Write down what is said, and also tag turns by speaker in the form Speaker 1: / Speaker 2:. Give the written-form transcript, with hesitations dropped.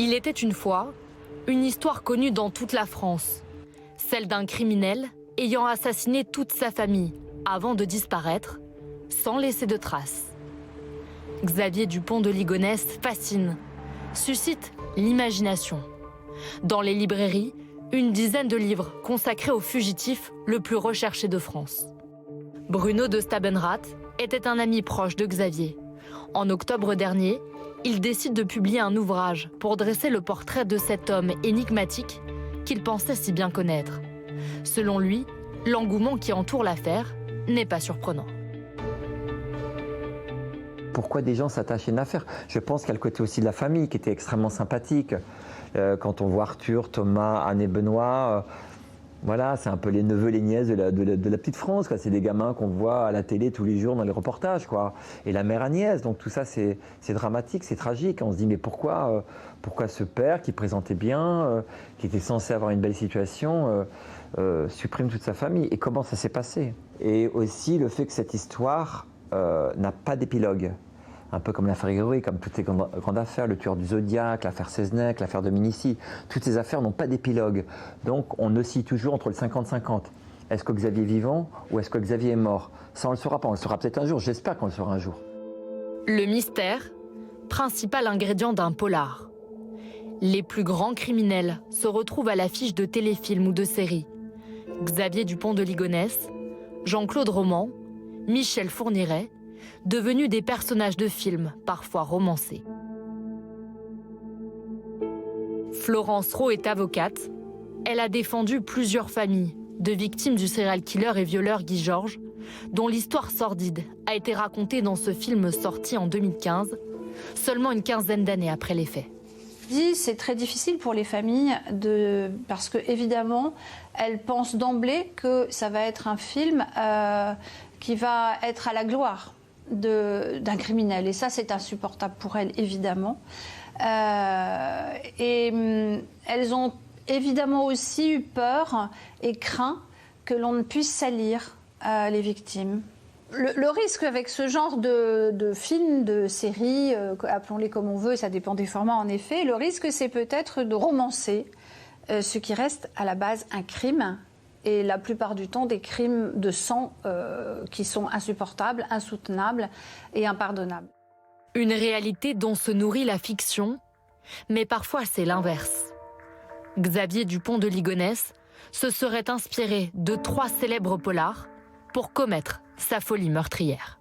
Speaker 1: Il était une fois une histoire connue dans toute la France, celle d'un criminel ayant assassiné toute sa famille avant de disparaître, sans laisser de traces. Xavier Dupont de Ligonnès fascine, suscite l'imagination. Dans les librairies, une dizaine de livres consacrés au fugitif le plus recherché de France. Bruno de Stabenrath était un ami proche de Xavier. En octobre dernier, il décide de publier un ouvrage pour dresser le portrait de cet homme énigmatique qu'il pensait si bien connaître. Selon lui, l'engouement qui entoure l'affaire n'est pas surprenant.
Speaker 2: Pourquoi des gens s'attachent à une affaire? Je pense qu'il y a le côté aussi de la famille qui était extrêmement sympathique. Quand on voit Arthur, Thomas, Anne et Benoît, voilà, c'est un peu les neveux, les nièces de la petite France. C'est des gamins qu'on voit à la télé tous les jours dans les reportages, quoi. Et la mère Agnès, donc tout ça c'est dramatique, c'est tragique. On se dit mais pourquoi ce père qui présentait bien, qui était censé avoir une belle situation, supprime toute sa famille? Et comment ça s'est passé? Et aussi le fait que cette histoire n'a pas d'épilogue. Un peu comme l'affaire Grégory, comme toutes ces grandes affaires, le tueur du Zodiac, l'affaire Seznec, l'affaire Dominici, toutes ces affaires n'ont pas d'épilogue. Donc on oscille toujours entre le 50-50. Est-ce que Xavier est vivant ou est-ce que Xavier est mort? Ça on ne le saura pas, on le saura peut-être un jour, j'espère qu'on le saura un jour.
Speaker 1: Le mystère, principal ingrédient d'un polar. Les plus grands criminels se retrouvent à l'affiche de téléfilms ou de séries. Xavier Dupont de Ligonnès, Jean-Claude Roman, Michel Fourniret, devenus des personnages de films, parfois romancés. Florence Rowe est avocate. Elle a défendu plusieurs familles de victimes du serial killer et violeur Guy Georges, dont l'histoire sordide a été racontée dans ce film sorti en 2015, seulement une quinzaine d'années après les faits.
Speaker 3: C'est très difficile pour les familles parce que évidemment elles pensent d'emblée que ça va être un film qui va être à la gloire d'un criminel, et ça c'est insupportable pour elles évidemment. Et elles ont évidemment aussi eu peur et craint que l'on ne puisse salir les victimes. Le risque avec ce genre de films, de séries, appelons-les comme on veut, ça dépend des formats en effet, le risque c'est peut-être de romancer ce qui reste à la base un crime, et la plupart du temps des crimes de sang qui sont insupportables, insoutenables et impardonnables.
Speaker 1: Une réalité dont se nourrit la fiction, mais parfois c'est l'inverse. Xavier Dupont de Ligonnès se serait inspiré de 3 célèbres polars pour commettre sa folie meurtrière.